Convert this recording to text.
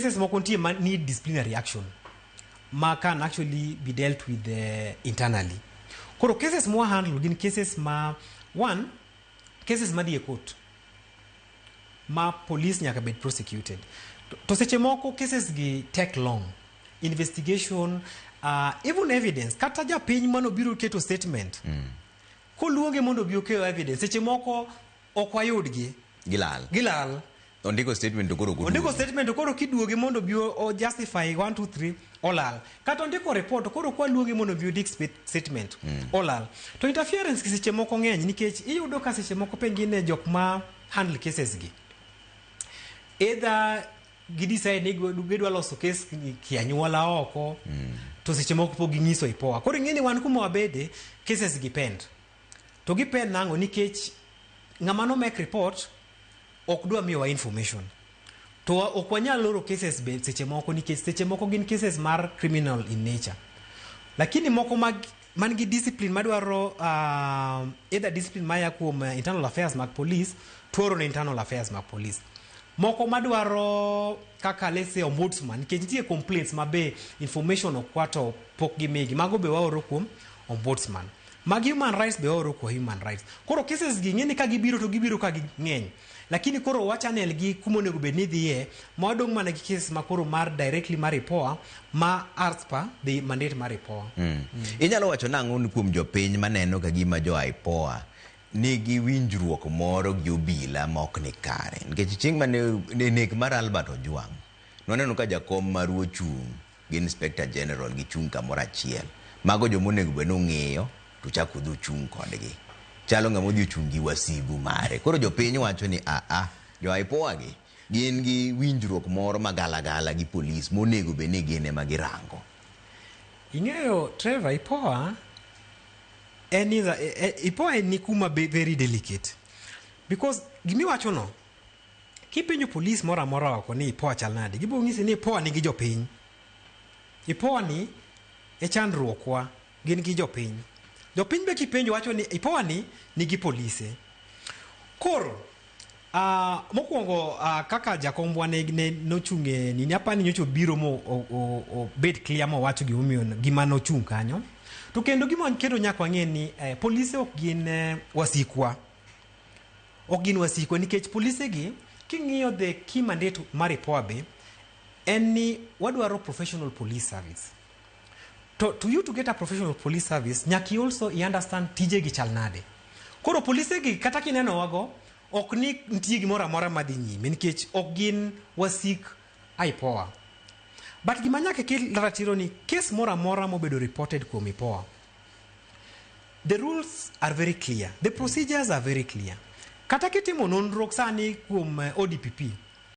cases moko need disciplinary action can actually be dealt with internally. Koro cases more handle gin cases one cases madhi e court police nyaka bed prosecuted. To seche moko cases gi take long investigation, even evidence kata japiny mano biro keto statement koluonge mondo bi okeyo evidence seche moko ok wayudgi gilal ondiko statement to koro kiduoge mondo bi o justify 1 2 3 olal kata ondiko report koro kwa luonge mondo bi odik statement olal. To interference seche moko ngeny nikech iyudo ka seche moko pengine jok ma handle cases gi either gidecide ni gidwa loso case kianyuola oko to seche moko po ginyiso ipoa. Koro ng'eni wan kuma wabede cases gi pend to gi pend nango nikech ng'ama no make report ok dwa miyowa information to ok wanyal loro cases be seche moko nikech seche moko gin cases mar criminal in nature, lakini moko man gi discipline madwaro either discipline maya kuom internal affairs mag police tuoro na internal affairs mag police, moko madwaro kaka lese ombudsman nikech nitie complaints mabe information okwato pok gimigi mago be waoro kuom ombudsman, mag human rights be waoro kuom human rights. Koro cases gi ng'eni ka gibiro to gibiro ka ng'eny, lakini koro wachannel gi kumonego bed ni dhiye mwadong' mana gi case ma koro mar directly mar IPOA ma as per the mandate mar IPOA. Inyalo wacho nang'o ni kuom jopiny maneno ka gima jo IPOA nigi winjruok moro gi obila ma ok ni kare nikech chieng' mane nek mar Albert Ojwang noneno ka jakom mar ochung' gi inspector general gi chung' kamoro achiel, mago jomonego bed nong'eyo to chako dhi chung' kodgi chalo ng'ama odhi ochung' gi wasigu mare. Koro jopiny wacho ni jo IPOA gi gin gi winjruok moro magalagala gi polis monego bed ni gin ema girango. Ing'eyo Trevor, IPOA ni kuma very delicate because gimi wacho no kipenjo police mora mora oko ni IPOA chal nade gibo ng'isi ni IPOA ni gi jopiny, IPOA ni e chandruokwa gin gi jopiny be kipenjo wacho ni IPOA ni gi polise. Koro mokwongo kaka jakombwa ne nochung'e ni apani nyocho biro mo bed clear mo wacho gima nochung' kanyo. To kendo gima kendo nyaka ng'e ni polise ok gin wasikwa nikech polise gi king'iyo the key mandate mar IPOA be en ni wadwaro professional police service. To you to get a professional police service nyaki also understand tije gi chal nade. Koro polise gi kata kineno wago ok ni nitie gimoro amora madhi nyime nikech ok gin wasik IPOA. But gima nyaka kel ratiro ni case mora amora mobedo reported kuom IPOA, the rules are very clear, the procedures are very clear. Kata kitimo nonro sani kuom ODPP